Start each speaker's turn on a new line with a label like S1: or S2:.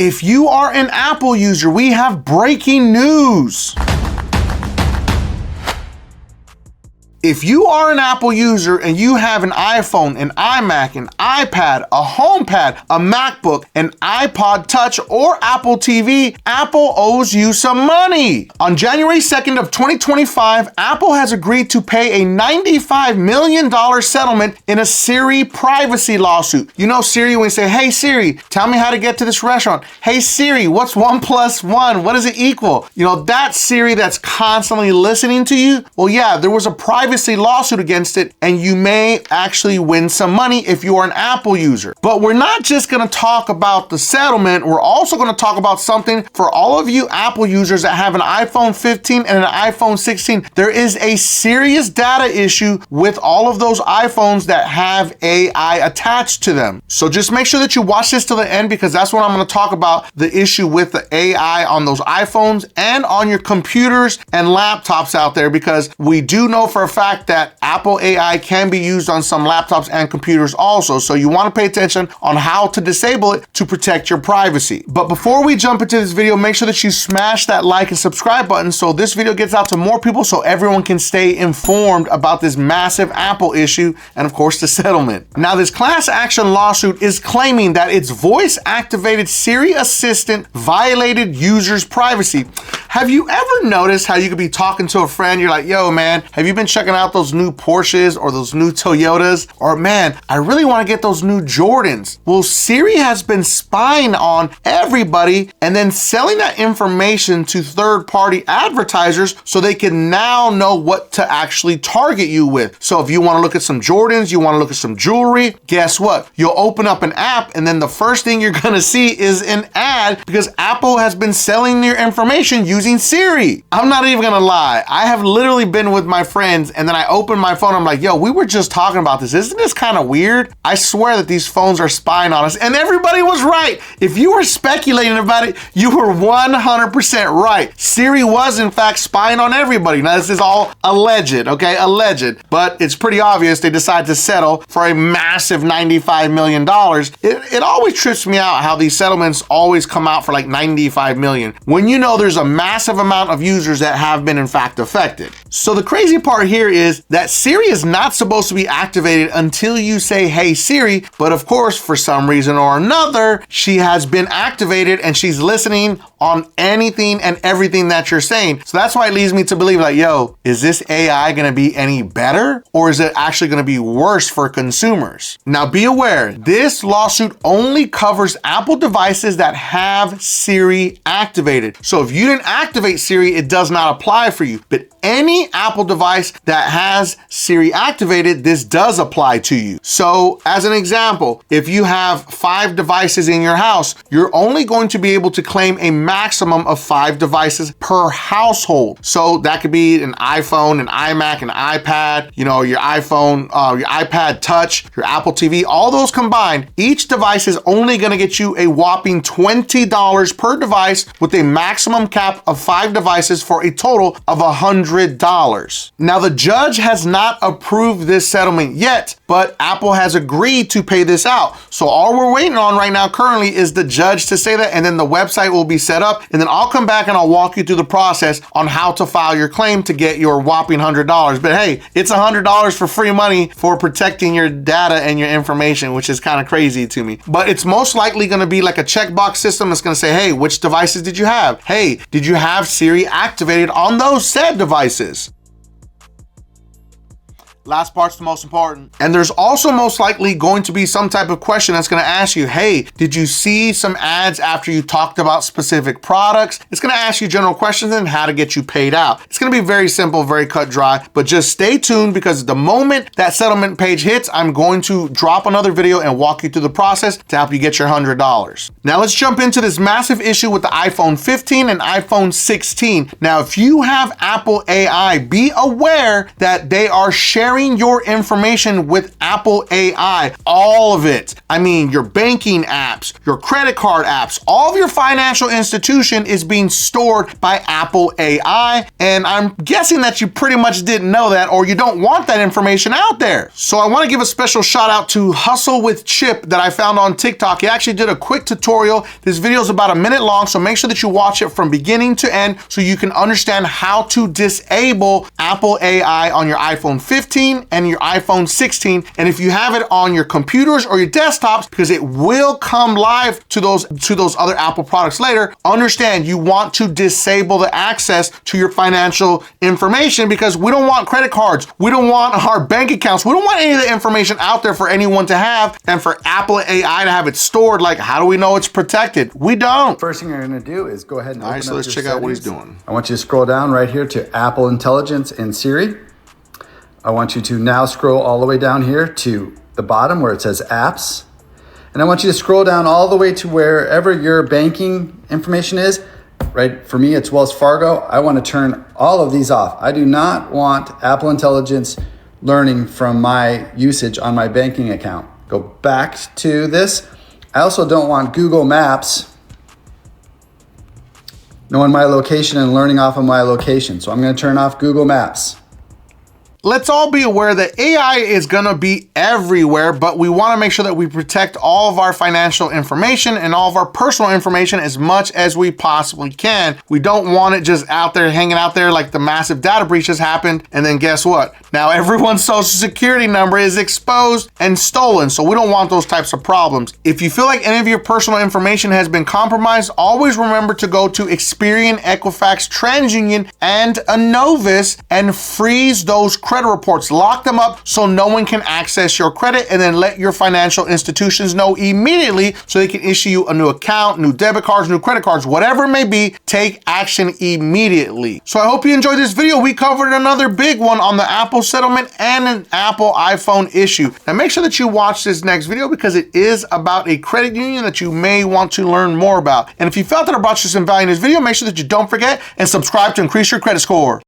S1: If you are an Apple user, we have breaking news. If you are an Apple user and you have an iPhone, an iMac, an iPad, a HomePad, a MacBook, an iPod Touch, or Apple TV, Apple owes you some money. On January 2nd of 2025, Apple has agreed to pay a $95 million settlement in a Siri privacy lawsuit. You know Siri, when you say, hey Siri, tell me how to get to this restaurant. Hey Siri, what's 1 + 1? What does it equal? You know, that Siri that's constantly listening to you. Well, yeah, there was a privacy lawsuit against it, and you may actually win some money if you are an Apple user. But we're not just going to talk about the settlement, we're also going to talk about something for all of you Apple users that have an iPhone 15 and an iPhone 16. There is a serious data issue with all of those iPhones that have AI attached to them. So just make sure that you watch this till the end, because that's what I'm going to talk about, the issue with the AI on those iPhones and on your computers and laptops out there, because we do know for a fact that Apple AI can be used on some laptops and computers also. So you want to pay attention on how to disable it to protect your privacy. But before we jump into this video, make sure that you smash that like and subscribe button so this video gets out to more people, so everyone can stay informed about this massive Apple issue and of course the settlement. Now, this class action lawsuit is claiming that its voice activated Siri assistant violated users' privacy. Have you ever noticed how you could be talking to a friend, you're like, yo man, have you been checking out those new Porsches or those new Toyotas? Or man, I really want to get those new Jordans. Well, Siri has been spying on everybody and then selling that information to third-party advertisers so they can now know what to actually target you with. So if you want to look at some Jordans, you want to look at some jewelry, guess what? You'll open up an app and then the first thing you're going to see is an ad, because Apple has been selling your information using Siri. I'm not even going to lie. I have literally been with my friends and then I open my phone, I'm like, yo, we were just talking about this. Isn't this kind of weird? I swear that these phones are spying on us, and everybody was right. If you were speculating about it, you were 100% right. Siri was in fact spying on everybody. Now this is all alleged, okay? Alleged, but it's pretty obvious they decided to settle for a massive $95 million. It always trips me out how these settlements always come out for like $95 million when you know there's a massive amount of users that have been in fact affected. So the crazy part here is that Siri is not supposed to be activated until you say, hey Siri, but of course, for some reason or another, she has been activated and she's listening on anything and everything that you're saying. So that's why it leads me to believe like, yo, is this AI gonna be any better, or is it actually gonna be worse for consumers? Now be aware, this lawsuit only covers Apple devices that have Siri activated. So if you didn't activate Siri, it does not apply for you. But any Apple device that has Siri activated, this does apply to you. So as an example, if you have 5 devices in your house, you're only going to be able to claim a maximum of 5 devices per household. So that could be an iPhone, an iMac, an iPad, you know, your iPhone, your iPad Touch, your Apple TV, all those combined. Each device is only going to get you a whopping $20 per device, with a maximum cap of 5 devices for a total of $100. Now the judge has not approved this settlement yet, but Apple has agreed to pay this out. So all we're waiting on right now currently is the judge to say that, and then the website will be set up, and then I'll come back and I'll walk you through the process on how to file your claim to get your whopping $100. But hey, it's $100 for free money for protecting your data and your information, which is kind of crazy to me. But it's most likely going to be like a checkbox system. It's going to say, hey, which devices did you have? Hey, did you have Siri activated on those said devices? Last part's the most important. And there's also most likely going to be some type of question that's going to ask you, hey, did you see some ads after you talked about specific products? It's going to ask you general questions and how to get you paid out. It's going to be very simple, very cut dry, but just stay tuned, because the moment that settlement page hits, I'm going to drop another video and walk you through the process to help you get your $100. Now let's jump into this massive issue with the iPhone 15 and iPhone 16. Now, if you have Apple AI, be aware that they are sharing sharing your information with Apple AI, all of it. I mean, your banking apps, your credit card apps, all of your financial institution is being stored by Apple AI. And I'm guessing that you pretty much didn't know that, or you don't want that information out there. So I want to give a special shout out to Hustle with Chip that I found on TikTok. He actually did a quick tutorial. This video is about a minute long, so make sure that you watch it from beginning to end so you can understand how to disable Apple AI on your iPhone 15 and your iPhone 16. And if you have it on your computers or your desktops, because it will come live to those other Apple products later, understand you want to disable the access to your financial information, because we don't want credit cards, we don't want our bank accounts, we don't want any of the information out there for anyone to have, and for Apple AI to have it stored. Like, how do we know it's protected? We don't.
S2: First thing you're gonna do is go ahead and open up
S1: so let's
S2: your
S1: check out what he's
S2: settings.
S1: doing.
S2: I want you to scroll down right here to Apple Intelligence and Siri. I want you to now scroll all the way down here to the bottom where it says apps. And I want you to scroll down all the way to wherever your banking information is. Right, for me, it's Wells Fargo. I want to turn all of these off. I do not want Apple Intelligence learning from my usage on my banking account. Go back to this. I also don't want Google Maps knowing my location and learning off of my location. So I'm going to turn off Google Maps.
S1: Let's all be aware that AI is gonna be everywhere, but we wanna make sure that we protect all of our financial information and all of our personal information as much as we possibly can. We don't want it just out there, hanging out there like the massive data breaches happened, and then guess what? Now everyone's social security number is exposed and stolen, so we don't want those types of problems. If you feel like any of your personal information has been compromised, always remember to go to Experian, Equifax, TransUnion, and Innovis and freeze those credit reports. Lock them up so no one can access your credit, and then let your financial institutions know immediately so they can issue you a new account, new debit cards, new credit cards, whatever it may be. Take action immediately. So I hope you enjoyed this video. We covered another big one on the Apple settlement and an Apple iPhone issue. Now make sure that you watch this next video, because it is about a credit union that you may want to learn more about. And if you felt that I brought you some value in this video, make sure that you don't forget and subscribe to increase your credit score.